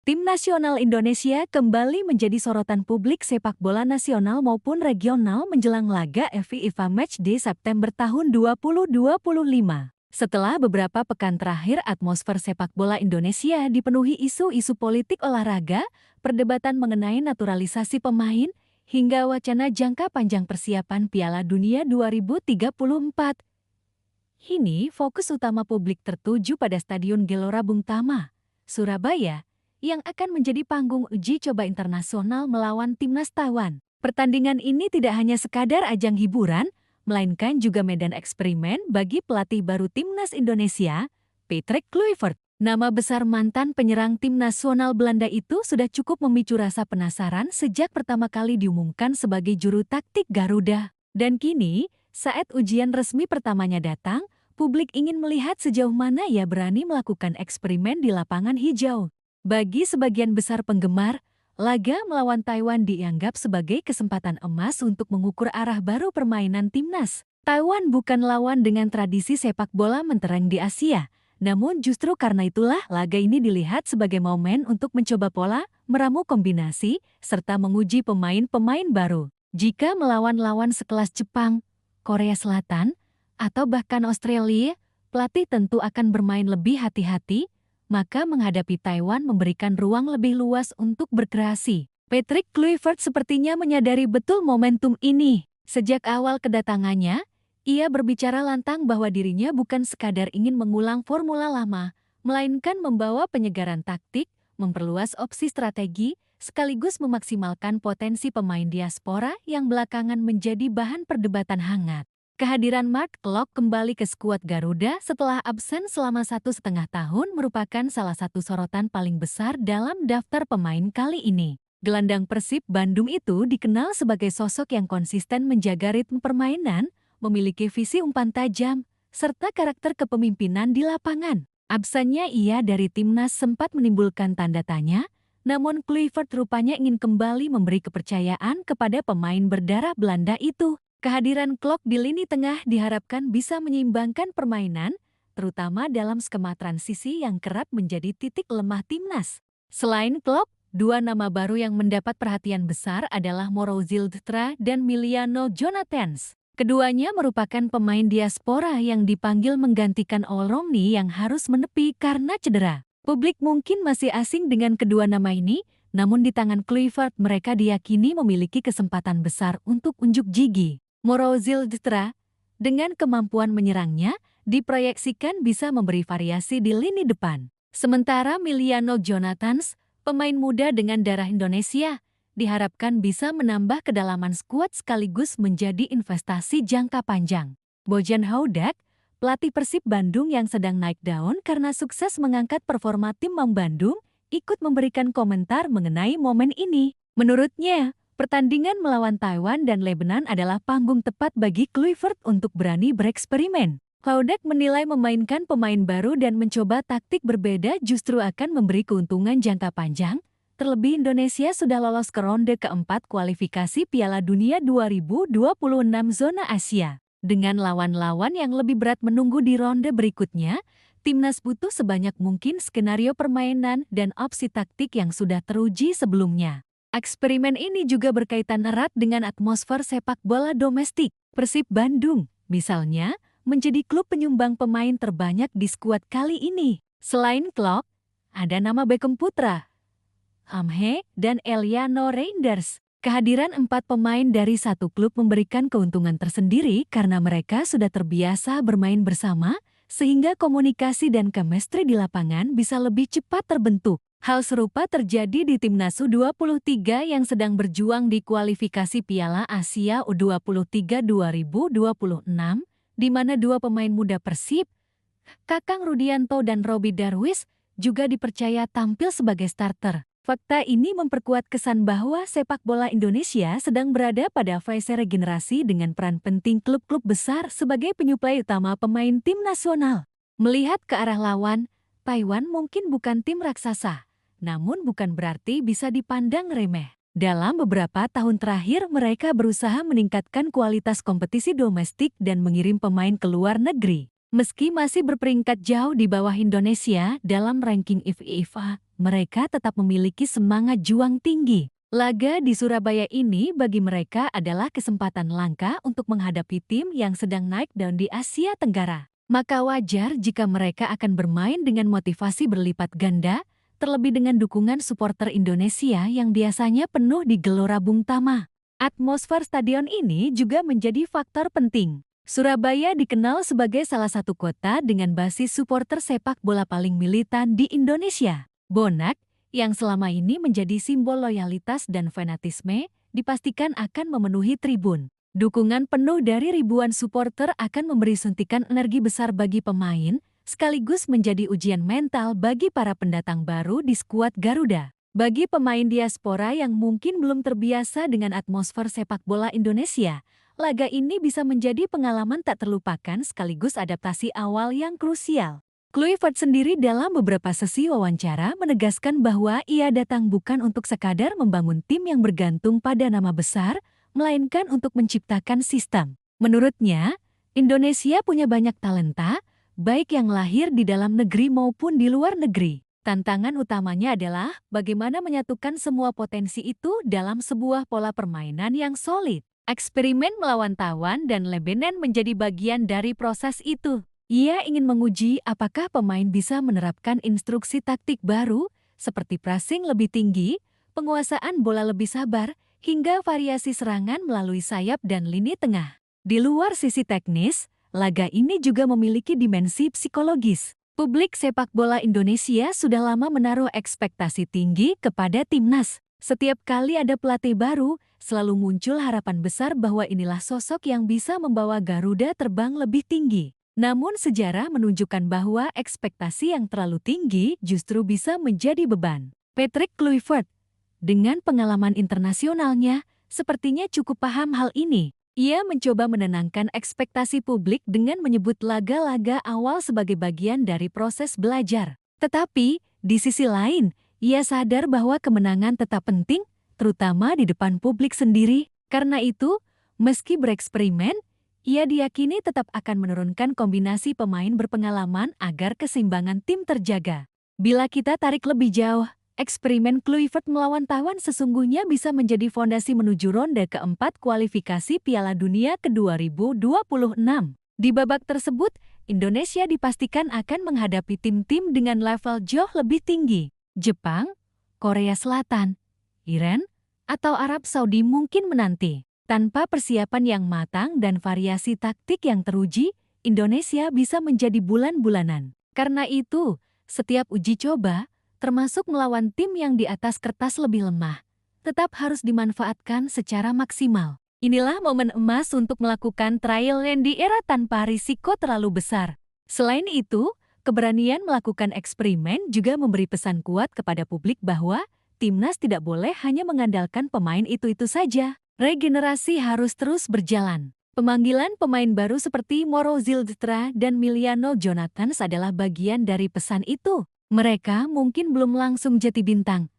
Tim nasional Indonesia kembali menjadi sorotan publik sepak bola nasional maupun regional menjelang laga FIFA Matchday September tahun 2025. Setelah beberapa pekan terakhir atmosfer sepak bola Indonesia dipenuhi isu-isu politik olahraga, perdebatan mengenai naturalisasi pemain, hingga wacana jangka panjang persiapan Piala Dunia 2034. Kini fokus utama publik tertuju pada Stadion Gelora Bung Tama, Surabaya, yang akan menjadi panggung uji coba internasional melawan timnas Taiwan. Pertandingan ini tidak hanya sekadar ajang hiburan, melainkan juga medan eksperimen bagi pelatih baru timnas Indonesia, Patrick Kluivert. Nama besar mantan penyerang tim nasional Belanda itu sudah cukup memicu rasa penasaran sejak pertama kali diumumkan sebagai juru taktik Garuda. Dan kini, saat ujian resmi pertamanya datang, publik ingin melihat sejauh mana ia berani melakukan eksperimen di lapangan hijau. Bagi sebagian besar penggemar, laga melawan Taiwan dianggap sebagai kesempatan emas untuk mengukur arah baru permainan timnas. Taiwan bukan lawan dengan tradisi sepak bola mentereng di Asia, namun justru karena itulah laga ini dilihat sebagai momen untuk mencoba pola, meramu kombinasi, serta menguji pemain-pemain baru. Jika melawan lawan sekelas Jepang, Korea Selatan, atau bahkan Australia, pelatih tentu akan bermain lebih hati-hati, maka menghadapi Taiwan memberikan ruang lebih luas untuk berkreasi. Patrick Kluivert sepertinya menyadari betul momentum ini. Sejak awal kedatangannya, ia berbicara lantang bahwa dirinya bukan sekadar ingin mengulang formula lama, melainkan membawa penyegaran taktik, memperluas opsi strategi, sekaligus memaksimalkan potensi pemain diaspora yang belakangan menjadi bahan perdebatan hangat. Kehadiran Mark Klok kembali ke skuad Garuda setelah absen selama 1,5 tahun merupakan salah satu sorotan paling besar dalam daftar pemain kali ini. Gelandang Persib Bandung itu dikenal sebagai sosok yang konsisten menjaga ritme permainan, memiliki visi umpan tajam, serta karakter kepemimpinan di lapangan. Absennya ia dari timnas sempat menimbulkan tanda tanya, namun Kluivert rupanya ingin kembali memberi kepercayaan kepada pemain berdarah Belanda itu. Kehadiran Klok di lini tengah diharapkan bisa menyeimbangkan permainan, terutama dalam skema transisi yang kerap menjadi titik lemah timnas. Selain Klok, dua nama baru yang mendapat perhatian besar adalah Mauro Zildstra dan Miliano Jonathans. Keduanya merupakan pemain diaspora yang dipanggil menggantikan Olromni yang harus menepi karena cedera. Publik mungkin masih asing dengan kedua nama ini, namun di tangan Kluivert mereka diyakini memiliki kesempatan besar untuk unjuk gigi. Mauro Zildstra, dengan kemampuan menyerangnya, diproyeksikan bisa memberi variasi di lini depan. Sementara Miliano Jonathans, pemain muda dengan darah Indonesia, diharapkan bisa menambah kedalaman skuad sekaligus menjadi investasi jangka panjang. Bojan Houdak, pelatih Persib Bandung yang sedang naik daun karena sukses mengangkat performa tim Maung Bandung, ikut memberikan komentar mengenai momen ini. Menurutnya, pertandingan melawan Taiwan dan Lebanon adalah panggung tepat bagi Kluivert untuk berani bereksperimen. Houdak menilai memainkan pemain baru dan mencoba taktik berbeda justru akan memberi keuntungan jangka panjang, terlebih Indonesia sudah lolos ke ronde keempat kualifikasi Piala Dunia 2026 zona Asia. Dengan lawan-lawan yang lebih berat menunggu di ronde berikutnya, timnas butuh sebanyak mungkin skenario permainan dan opsi taktik yang sudah teruji sebelumnya. Eksperimen ini juga berkaitan erat dengan atmosfer sepak bola domestik. Persib Bandung, misalnya, menjadi klub penyumbang pemain terbanyak di skuad kali ini. Selain Klok, ada nama Beckham Putra, Amhe, dan Eliano Reinders. Kehadiran 4 pemain dari satu klub memberikan keuntungan tersendiri karena mereka sudah terbiasa bermain bersama, sehingga komunikasi dan chemistry di lapangan bisa lebih cepat terbentuk. Hal serupa terjadi di Timnas U23 yang sedang berjuang di kualifikasi Piala Asia U23 2026, di mana dua pemain muda Persib, Kakang Rudianto dan Robby Darwish, juga dipercaya tampil sebagai starter. Fakta ini memperkuat kesan bahwa sepak bola Indonesia sedang berada pada fase regenerasi dengan peran penting klub-klub besar sebagai penyuplai utama pemain tim nasional. Melihat ke arah lawan, Taiwan mungkin bukan tim raksasa, namun bukan berarti bisa dipandang remeh. Dalam beberapa tahun terakhir mereka berusaha meningkatkan kualitas kompetisi domestik dan mengirim pemain ke luar negeri. Meski masih berperingkat jauh di bawah Indonesia dalam ranking FIFA, mereka tetap memiliki semangat juang tinggi. Laga di Surabaya ini bagi mereka adalah kesempatan langka untuk menghadapi tim yang sedang naik daun di Asia Tenggara. Maka wajar jika mereka akan bermain dengan motivasi berlipat ganda, terlebih dengan dukungan supporter Indonesia yang biasanya penuh di Gelora Bung Tama. Atmosfer stadion ini juga menjadi faktor penting. Surabaya dikenal sebagai salah satu kota dengan basis supporter sepak bola paling militan di Indonesia. Bonak, yang selama ini menjadi simbol loyalitas dan fanatisme, dipastikan akan memenuhi tribun. Dukungan penuh dari ribuan supporter akan memberi suntikan energi besar bagi pemain, sekaligus menjadi ujian mental bagi para pendatang baru di skuad Garuda. Bagi pemain diaspora yang mungkin belum terbiasa dengan atmosfer sepak bola Indonesia, laga ini bisa menjadi pengalaman tak terlupakan sekaligus adaptasi awal yang krusial. Kluivert sendiri dalam beberapa sesi wawancara menegaskan bahwa ia datang bukan untuk sekadar membangun tim yang bergantung pada nama besar, melainkan untuk menciptakan sistem. Menurutnya, Indonesia punya banyak talenta, baik yang lahir di dalam negeri maupun di luar negeri. Tantangan utamanya adalah bagaimana menyatukan semua potensi itu dalam sebuah pola permainan yang solid. Eksperimen melawan Taiwan dan Lebanon menjadi bagian dari proses itu. Ia ingin menguji apakah pemain bisa menerapkan instruksi taktik baru, seperti pressing lebih tinggi, penguasaan bola lebih sabar, hingga variasi serangan melalui sayap dan lini tengah. Di luar sisi teknis, laga ini juga memiliki dimensi psikologis. Publik sepak bola Indonesia sudah lama menaruh ekspektasi tinggi kepada timnas. Setiap kali ada pelatih baru, selalu muncul harapan besar bahwa inilah sosok yang bisa membawa Garuda terbang lebih tinggi. Namun sejarah menunjukkan bahwa ekspektasi yang terlalu tinggi justru bisa menjadi beban. Patrick Kluivert, dengan pengalaman internasionalnya, sepertinya cukup paham hal ini. Ia mencoba menenangkan ekspektasi publik dengan menyebut laga-laga awal sebagai bagian dari proses belajar. Tetapi, di sisi lain, ia sadar bahwa kemenangan tetap penting, terutama di depan publik sendiri. Karena itu, meski bereksperimen, ia diyakini tetap akan menurunkan kombinasi pemain berpengalaman agar keseimbangan tim terjaga. Bila kita tarik lebih jauh, eksperimen Kluivert melawan Taiwan sesungguhnya bisa menjadi fondasi menuju ronde keempat kualifikasi Piala Dunia ke-2026. Di babak tersebut, Indonesia dipastikan akan menghadapi tim-tim dengan level jauh lebih tinggi. Jepang, Korea Selatan, Iran, atau Arab Saudi mungkin menanti. Tanpa persiapan yang matang dan variasi taktik yang teruji, Indonesia bisa menjadi bulan-bulanan. Karena itu, setiap uji coba, termasuk melawan tim yang di atas kertas lebih lemah, tetap harus dimanfaatkan secara maksimal. Inilah momen emas untuk melakukan trial and error tanpa risiko terlalu besar. Selain itu, keberanian melakukan eksperimen juga memberi pesan kuat kepada publik bahwa timnas tidak boleh hanya mengandalkan pemain itu-itu saja. Regenerasi harus terus berjalan. Pemanggilan pemain baru seperti Moro Zildstra dan Miliano Jonathans adalah bagian dari pesan itu. Mereka mungkin belum langsung jadi bintang,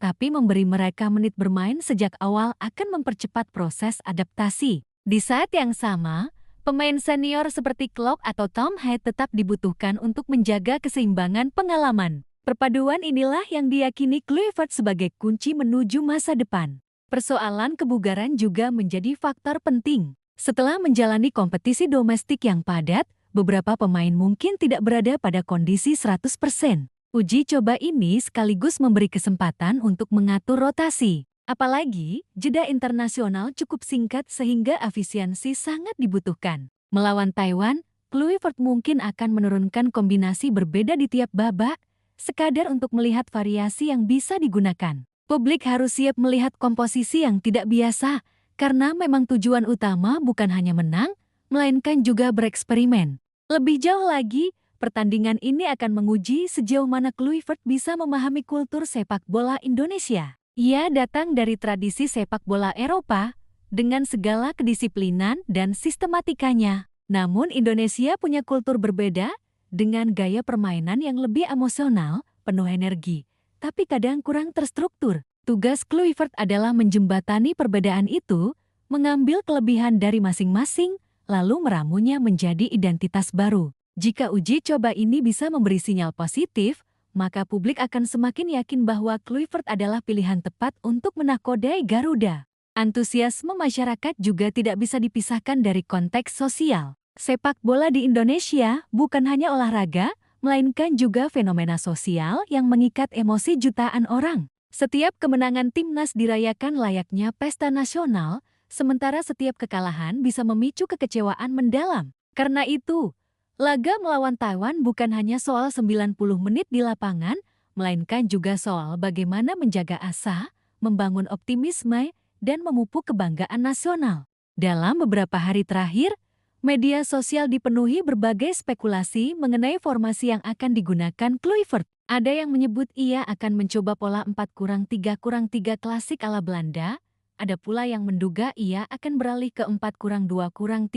tapi memberi mereka menit bermain sejak awal akan mempercepat proses adaptasi. Di saat yang sama, pemain senior seperti Klok atau Tom Head tetap dibutuhkan untuk menjaga keseimbangan pengalaman. Perpaduan inilah yang diyakini Kluivert sebagai kunci menuju masa depan. Persoalan kebugaran juga menjadi faktor penting. Setelah menjalani kompetisi domestik yang padat, beberapa pemain mungkin tidak berada pada kondisi 100%. Uji coba ini sekaligus memberi kesempatan untuk mengatur rotasi. Apalagi, jeda internasional cukup singkat sehingga efisiensi sangat dibutuhkan. Melawan Taiwan, Kluivert mungkin akan menurunkan kombinasi berbeda di tiap babak, sekadar untuk melihat variasi yang bisa digunakan. Publik harus siap melihat komposisi yang tidak biasa, karena memang tujuan utama bukan hanya menang, melainkan juga bereksperimen. Lebih jauh lagi, pertandingan ini akan menguji sejauh mana Kluivert bisa memahami kultur sepak bola Indonesia. Ia datang dari tradisi sepak bola Eropa, dengan segala kedisiplinan dan sistematikanya. Namun Indonesia punya kultur berbeda, dengan gaya permainan yang lebih emosional, penuh energi, tapi kadang kurang terstruktur. Tugas Kluivert adalah menjembatani perbedaan itu, mengambil kelebihan dari masing-masing, lalu meramunya menjadi identitas baru. Jika uji coba ini bisa memberi sinyal positif, maka publik akan semakin yakin bahwa Kluivert adalah pilihan tepat untuk menakodai Garuda. Antusiasme masyarakat juga tidak bisa dipisahkan dari konteks sosial. Sepak bola di Indonesia bukan hanya olahraga, melainkan juga fenomena sosial yang mengikat emosi jutaan orang. Setiap kemenangan timnas dirayakan layaknya pesta nasional, sementara setiap kekalahan bisa memicu kekecewaan mendalam. Karena itu, laga melawan Taiwan bukan hanya soal 90 menit di lapangan, melainkan juga soal bagaimana menjaga asa, membangun optimisme, dan memupuk kebanggaan nasional. Dalam beberapa hari terakhir, media sosial dipenuhi berbagai spekulasi mengenai formasi yang akan digunakan Kluivert. Ada yang menyebut ia akan mencoba pola 4-3-3 klasik ala Belanda. Ada pula yang menduga ia akan beralih ke 4-2-3-1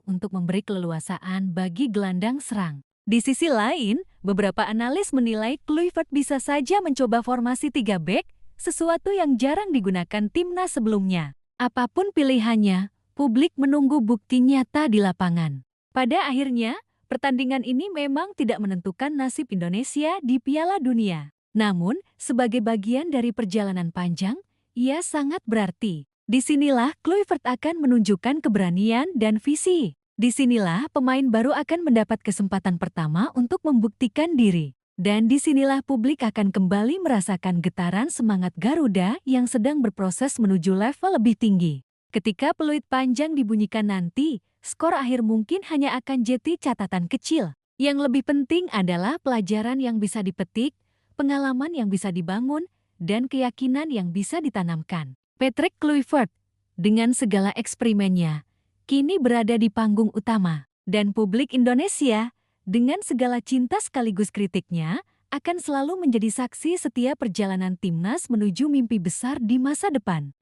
untuk memberi keleluasaan bagi gelandang serang. Di sisi lain, beberapa analis menilai Kluivert bisa saja mencoba formasi 3 bek, sesuatu yang jarang digunakan timnas sebelumnya. Apapun pilihannya, publik menunggu bukti nyata di lapangan. Pada akhirnya, pertandingan ini memang tidak menentukan nasib Indonesia di Piala Dunia. Namun, sebagai bagian dari perjalanan panjang, ia sangat berarti. Disinilah Kluivert akan menunjukkan keberanian dan visi. Disinilah pemain baru akan mendapat kesempatan pertama untuk membuktikan diri. Dan disinilah publik akan kembali merasakan getaran semangat Garuda yang sedang berproses menuju level lebih tinggi. Ketika peluit panjang dibunyikan nanti, skor akhir mungkin hanya akan jadi catatan kecil. Yang lebih penting adalah pelajaran yang bisa dipetik, pengalaman yang bisa dibangun, dan keyakinan yang bisa ditanamkan. Patrick Kluivert, dengan segala eksperimennya, kini berada di panggung utama. Dan publik Indonesia, dengan segala cinta sekaligus kritiknya, akan selalu menjadi saksi setiap perjalanan timnas menuju mimpi besar di masa depan.